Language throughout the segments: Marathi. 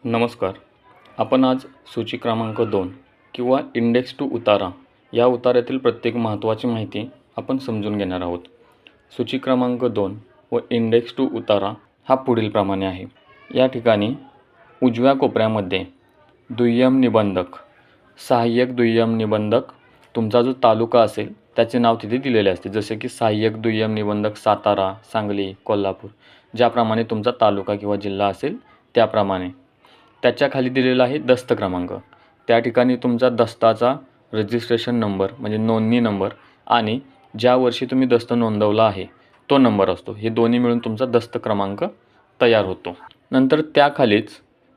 नमस्कार. आपण आज सूची क्रमांक 2 किंवा इंडेक्स टू उतारा या उताऱ्यातील प्रत्येक महत्त्वाची माहिती आपण समजून घेणार आहोत. सूची क्रमांक 2 व इंडेक्स टू उतारा हा पुढीलप्रमाणे आहे. या ठिकाणी उजव्या कोपऱ्यामध्ये दुय्यम निबंधक, सहाय्यक दुय्यम निबंधक, तुमचा जो तालुका असेल त्याचे नाव तिथे दिलेले असते. जसे की सहाय्यक दुय्यम निबंधक सातारा, सांगली, कोल्हापूर, ज्याप्रमाणे तुमचा तालुका किंवा जिल्हा असेल त्याप्रमाणे. त्याच्या खाली दिलेला आहे दस्त क्रमांक. त्या ठिकाणी तुमचा दस्ताचा रजिस्ट्रेशन नंबर म्हणजे नोंदणी नंबर आणि ज्या वर्षी तुम्ही दस्त नोंदवला आहे तो नंबर असतो. हे दोन्ही मिळून तुमचा दस्त क्रमांक तयार होतो. नंतर त्याखालीच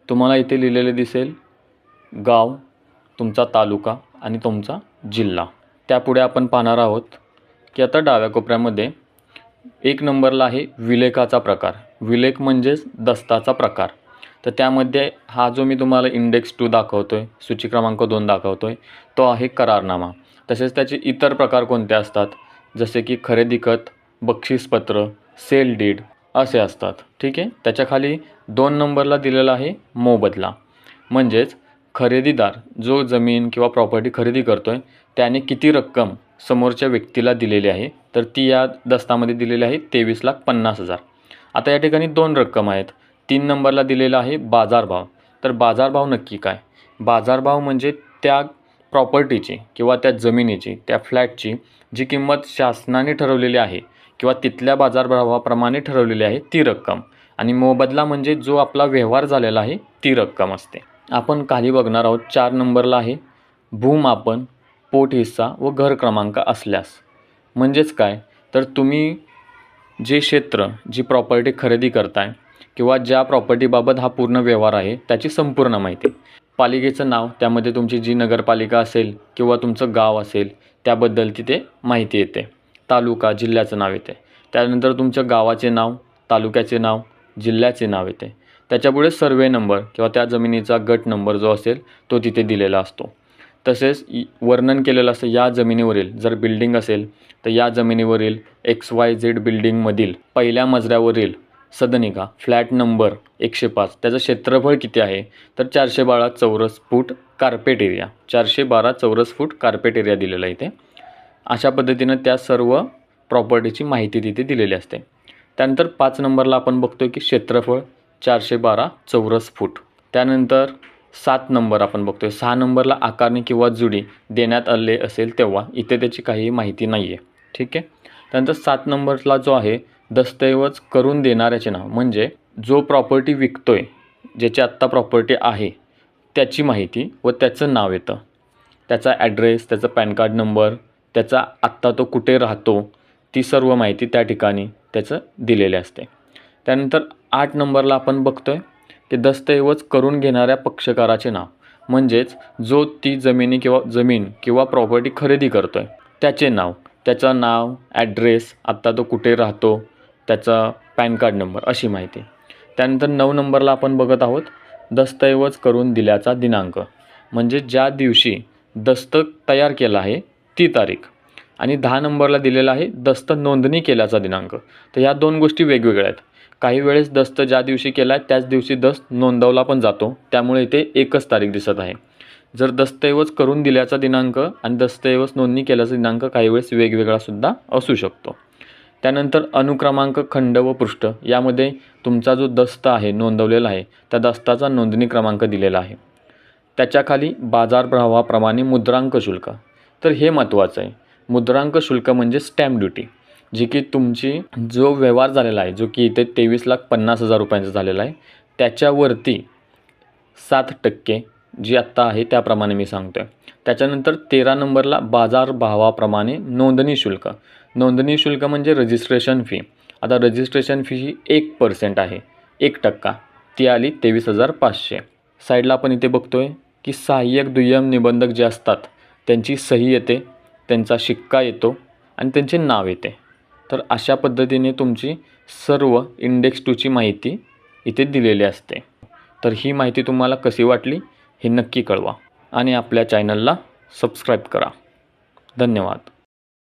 तुम्हाला इथे लिहिलेले दिसेल गाव, तुमचा तालुका आणि तुमचा जिल्हा. त्यापुढे आपण पाहणार आहोत की आता डाव्या कोपऱ्यामध्ये 1 नंबरला आहे विलेखाचा प्रकार. विलेख म्हणजेच दस्ताचा प्रकार. तर त्यामध्ये हा जो मी तुम्हाला इंडेक्स 2 दाखवतो आहे, सूची क्रमांक 2 दाखवतो आहे, तो आहे करारनामा. तसेच त्याचे इतर प्रकार कोणते असतात, जसे की खरेदी खत, बक्षीसपत्र, सेल डीड असे असतात. ठीक आहे. त्याच्याखाली 2 नंबरला दिलेला आहे मोबदला. म्हणजेच खरेदीदार जो जमीन किंवा प्रॉपर्टी खरेदी करतो आहे त्याने किती रक्कम समोरच्या व्यक्तीला दिलेली आहे, तर ती या दस्तामध्ये दिलेली आहे 23,50,000. आता या ठिकाणी 2 रक्कम आहेत. 3 नंबरला दिलेला आहे बाजारभाव. तर बाजारभाव नक्की काय? बाजारभाव म्हणजे त्या प्रॉपर्टीची किंवा त्या जमिनीची, त्या फ्लॅटची जी किंमत शासनाने ठरवलेली आहे किंवा तिथल्या बाजारभावाप्रमाणे ठरवलेली आहे ती रक्कम. आणि मोबदला म्हणजे जो आपला व्यवहार झालेला आहे ती रक्कम असते. आपण खाली बघणार आहोत 4 नंबरला आहे भूमापन, पोट हिस्सा व घर क्रमांक असल्यास. म्हणजेच काय, तर तुम्ही जे क्षेत्र, जी प्रॉपर्टी खरेदी करताय किंवा ज्या प्रॉपर्टीबाबत हा पूर्ण व्यवहार आहे त्याची संपूर्ण माहिती. पालिकेचं नाव, त्यामध्ये तुमची जी नगरपालिका असेल किंवा तुमचं गाव असेल त्याबद्दल तिथे माहिती येते. तालुका, जिल्ह्याचं नाव येते. त्यानंतर तुमच्या गावाचे नाव, तालुक्याचे नाव, जिल्ह्याचे नाव येते. त्याच्यापुढे सर्वे नंबर किंवा त्या जमिनीचा गट नंबर जो असेल तो तिथे दिलेला असतो. तसेच वर्णन केलेलं असतं या जमिनीवरील, जर बिल्डिंग असेल तर या जमिनीवरील XYZ बिल्डिंगमधील पहिल्या मजल्यावरील सदनिका फ्लॅट नंबर 105 त्याचं क्षेत्रफळ किती आहे, तर 412 चौरस फूट कार्पेट एरिया, 412 चौरस फूट कार्पेट एरिया दिलेला इथे. अशा पद्धतीनं त्या सर्व प्रॉपर्टीची माहिती तिथे दिलेली असते. त्यानंतर 5 नंबरला आपण बघतोय की क्षेत्रफळ 412 चौरस फूट. त्यानंतर 7 नंबर आपण बघतोय. 6 नंबरला आकारणी किंवा जुडी देण्यात आले असेल तेव्हा, इथे त्याची काही माहिती नाही आहे. ठीक आहे. त्यानंतर 7 नंबरला जो आहे दस्तऐवज करून देणाऱ्याचे नाव, म्हणजे जो प्रॉपर्टी विकतोय, ज्याची आत्ता प्रॉपर्टी आहे त्याची माहिती व त्याचं नाव येतं. त्याचा ॲड्रेस, त्याचा पॅन कार्ड नंबर, त्याचा आत्ता तो कुठे राहतो, ती सर्व माहिती त्या ठिकाणी त्याचं दिलेले असते. त्यानंतर 8 नंबरला आपण बघतोय की दस्तऐवज करून घेणाऱ्या पक्षकाराचे नाव, म्हणजेच जो ती जमीन किंवा प्रॉपर्टी खरेदी करतो आहे त्याचे नाव, त्याचं नाव, ॲड्रेस, आत्ता तो कुठे राहतो, त्याचा पॅन कार्ड नंबर अशी माहिती. त्यानंतर 9 नंबरला आपण बघत आहोत दस्तऐवज करून दिल्याचा दिनांक, म्हणजे ज्या दिवशी दस्त तयार केला आहे ती तारीख. आणि 10 नंबरला दिलेला आहे दस्त नोंदणी केल्याचा दिनांक. तर ह्या 2 गोष्टी वेगवेगळ्या आहेत. काही वेळेस दस्त ज्या दिवशी केला आहे त्याच दिवशी दस्त नोंदवला पण जातो, त्यामुळे इथे एकच तारीख दिसत आहे. जर दस्तऐवज करून दिल्याचा दिनांक आणि दस्तऐवज नोंदणी केल्याचा दिनांक काही वेळेस वेगवेगळा सुद्धा असू शकतो. त्यानंतर अनुक्रमांक, खंड व पृष्ठ यामध्ये तुमचा जो दस्त आहे नोंदवलेला आहे त्या दस्ताचा नोंदणी क्रमांक दिलेला आहे. त्याच्याखाली बाजारभावाप्रमाणे मुद्रांक शुल्क. तर हे महत्त्वाचं आहे. मुद्रांक शुल्क म्हणजे स्टॅम्प ड्युटी, जी की तुमची जो व्यवहार झालेला आहे, जो की इथे 23,50,000 रुपयांचा झालेला आहे, त्याच्यावरती 7% जी आत्ता आहे त्याप्रमाणे मी सांगतो आहे. त्याच्यानंतर 13 नंबरला बाजारभावाप्रमाणे नोंदणी शुल्क. नोंदणी शुल्क म्हणजे रजिस्ट्रेशन फी. आता रजिस्ट्रेशन फी ही 1% आहे, 1%, ती आली 23,500. साईडला आपण इथे बघतो आहे की सहाय्यक दुय्यम निबंधक जे असतात त्यांची सही येते, त्यांचा शिक्का येतो आणि त्यांचे नाव येते. तर अशा पद्धतीने तुमची सर्व इंडेक्स 2ची माहिती इथे दिलेली असते. तर ही माहिती तुम्हाला कशी वाटली हे नक्की कळवा आणि आपल्या चॅनलला सबस्क्राईब करा. धन्यवाद.